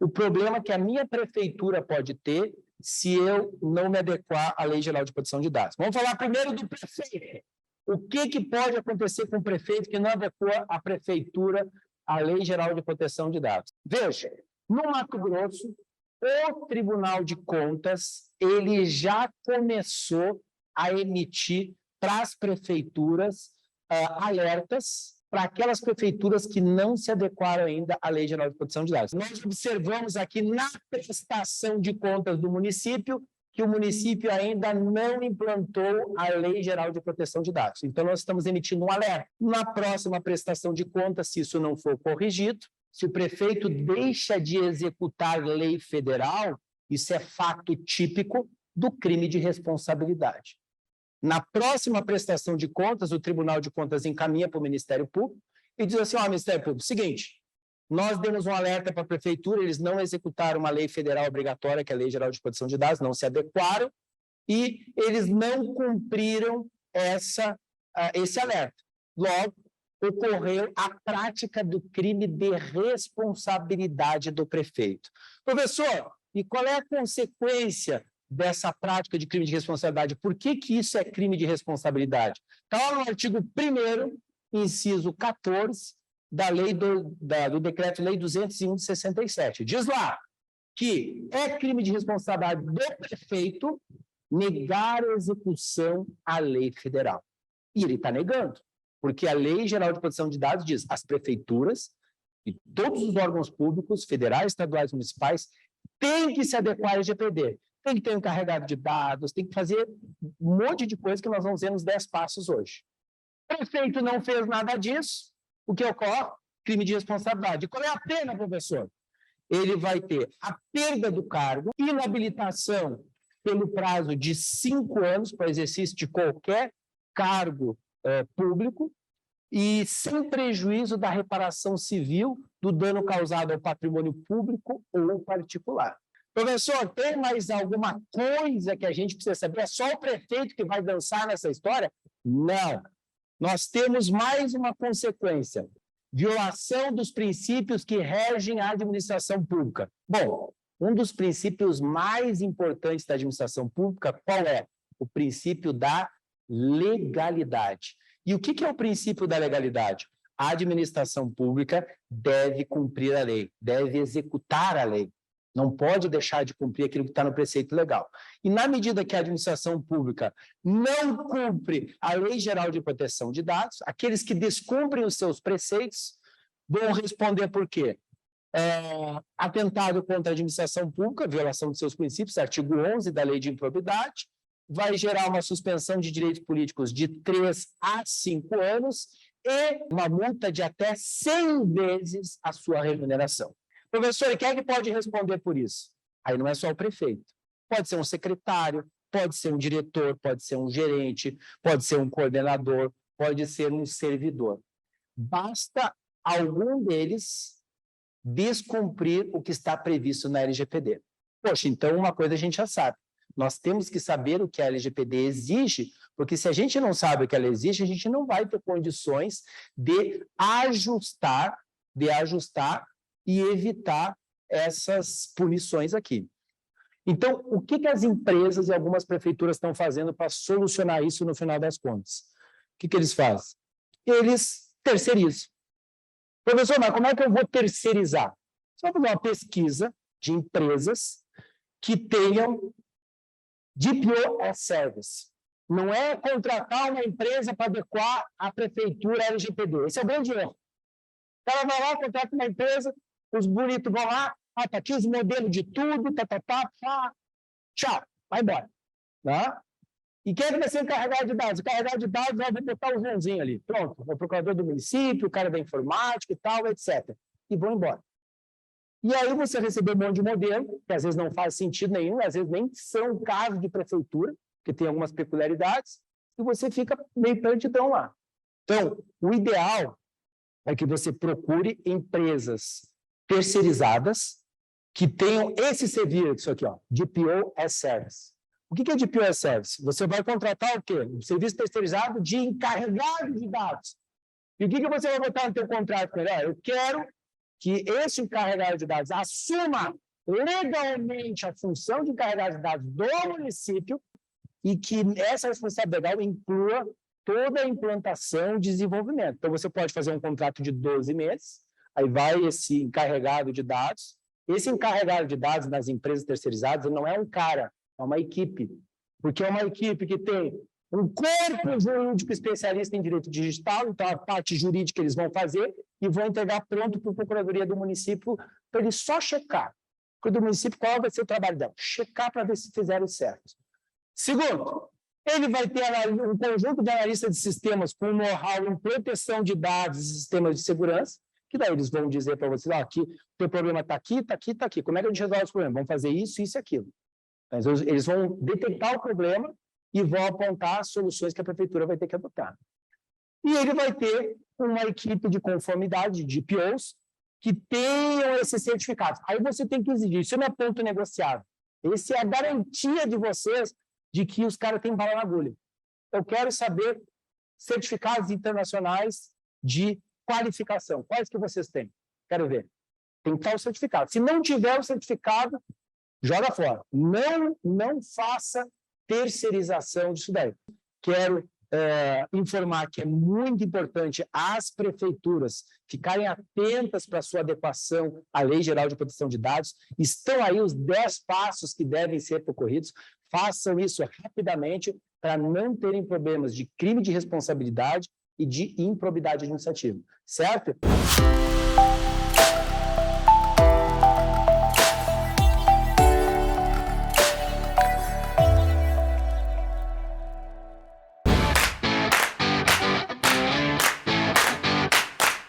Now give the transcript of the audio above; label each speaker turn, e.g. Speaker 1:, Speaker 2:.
Speaker 1: o problema que a minha prefeitura pode ter se eu não me adequar à Lei Geral de Proteção de Dados. Vamos falar primeiro do prefeito. O que pode acontecer com o prefeito que não adequa a prefeitura à Lei Geral de Proteção de Dados? Veja, no Mato Grosso, o Tribunal de Contas ele já começou a emitir para as prefeituras alertas para aquelas prefeituras que não se adequaram ainda à Lei Geral de Proteção de Dados. Nós observamos aqui na prestação de contas do município que o município ainda não implantou a Lei Geral de Proteção de Dados. Então, nós estamos emitindo um alerta. Na próxima prestação de contas, se isso não for corrigido, se o prefeito deixa de executar lei federal, isso é fato típico do crime de responsabilidade. Na próxima prestação de contas, o Tribunal de Contas encaminha para o Ministério Público e diz assim, Ministério Público, seguinte, nós demos um alerta para a prefeitura, eles não executaram uma lei federal obrigatória, que é a Lei Geral de Proteção de Dados, não se adequaram, e eles não cumpriram esse alerta. Logo, ocorreu a prática do crime de responsabilidade do prefeito. Professor, e qual é a consequência dessa prática de crime de responsabilidade? Por que isso é crime de responsabilidade? Está lá no artigo 1º, inciso 14, da lei do Decreto-Lei 201 de 67. Diz lá que é crime de responsabilidade do prefeito negar a execução à lei federal. E ele está negando, porque a Lei Geral de Proteção de Dados diz as prefeituras e todos os órgãos públicos, federais, estaduais, municipais, têm que se adequar à LGPD. Tem que ter um encarregado de dados, tem que fazer um monte de coisa que nós vamos ver nos 10 passos hoje. O prefeito não fez nada disso, o que ocorre? Crime de responsabilidade. Qual é a pena, professor? Ele vai ter a perda do cargo, inabilitação pelo prazo de 5 anos para exercício de qualquer cargo público e sem prejuízo da reparação civil do dano causado ao patrimônio público ou particular. Professor, tem mais alguma coisa que a gente precisa saber? É só o prefeito que vai dançar nessa história? Não. Nós temos mais uma consequência. Violação dos princípios que regem a administração pública. Bom, um dos princípios mais importantes da administração pública, qual é? O princípio da legalidade. E o que é o princípio da legalidade? A administração pública deve cumprir a lei, deve executar a lei. Não pode deixar de cumprir aquilo que está no preceito legal. E na medida que a administração pública não cumpre a Lei Geral de Proteção de Dados, aqueles que descumprem os seus preceitos vão responder por quê? Atentado contra a administração pública, violação de seus princípios, artigo 11 da Lei de Improbidade, vai gerar uma suspensão de direitos políticos de 3 a 5 anos e uma multa de até 100 vezes a sua remuneração. Professor, e quem é que pode responder por isso? Aí não é só o prefeito. Pode ser um secretário, pode ser um diretor, pode ser um gerente, pode ser um coordenador, pode ser um servidor. Basta algum deles descumprir o que está previsto na LGPD. Poxa, então uma coisa a gente já sabe. Nós temos que saber o que a LGPD exige, porque se a gente não sabe o que ela exige, a gente não vai ter condições de ajustar e evitar essas punições aqui. Então, o que as empresas e algumas prefeituras estão fazendo para solucionar isso no final das contas? O que eles fazem? Eles terceirizam. Professor, mas como é que eu vou terceirizar? Você vai fazer uma pesquisa de empresas que tenham DPO as Service. Não é contratar uma empresa para adequar a prefeitura à LGPD. Esse é o grande erro. O cara vai lá, contrata uma empresa, os bonitos vão lá, tá aqui os modelos de tudo, tchau, vai embora. Tá? E quem é que vai ser encarregado de dados? O encarregado de dados vai botar o Joãozinho ali. Pronto, o procurador do município, o cara da informática e tal, etc. E vão embora. E aí você recebeu um monte de modelo, que às vezes não faz sentido nenhum, às vezes nem são casos de prefeitura, que tem algumas peculiaridades, e você fica meio perdidão lá. Então, o ideal é que você procure empresas terceirizadas que tenham esse serviço aqui, ó, DPO as Service. O que é DPO as Service? Você vai contratar o quê? Um serviço terceirizado de encarregado de dados. E o que você vai botar no teu contrato? Eu quero que esse encarregado de dados assuma legalmente a função de encarregado de dados do município e que essa responsabilidade legal inclua toda a implantação e desenvolvimento. Então, você pode fazer um contrato de 12 meses, aí vai esse encarregado de dados. Esse encarregado de dados das empresas terceirizadas não é um cara, é uma equipe. Porque é uma equipe que tem um corpo jurídico especialista em direito digital, então a parte jurídica eles vão fazer e vão entregar pronto para a Procuradoria do município para ele só checar. Do município, qual vai ser o trabalho dela? Checar para ver se fizeram certo. Segundo, ele vai ter um conjunto de analistas de sistemas com know-how em proteção de dados e sistemas de segurança, que daí eles vão dizer para você, aqui, o teu problema está aqui, está aqui, está aqui. Como é que a gente resolve esse problema? Vamos fazer isso, isso e aquilo. Então, eles vão detectar o problema e vão apontar as soluções que a prefeitura vai ter que adotar. E ele vai ter uma equipe de conformidade, de POs, que tenham esses certificados. Aí você tem que exigir, isso não é ponto negociável. Essa é a garantia de vocês de que os caras têm bala na agulha. Eu quero saber certificados internacionais de qualificação. Quais que vocês têm? Quero ver. Tem tal certificado. Se não tiver o certificado, joga fora. Não faça terceirização disso daí. Quero informar que é muito importante as prefeituras ficarem atentas para a sua adequação à Lei Geral de Proteção de Dados. Estão aí os 10 passos que devem ser percorridos. Façam isso rapidamente para não terem problemas de crime de responsabilidade e de improbidade administrativa. Certo?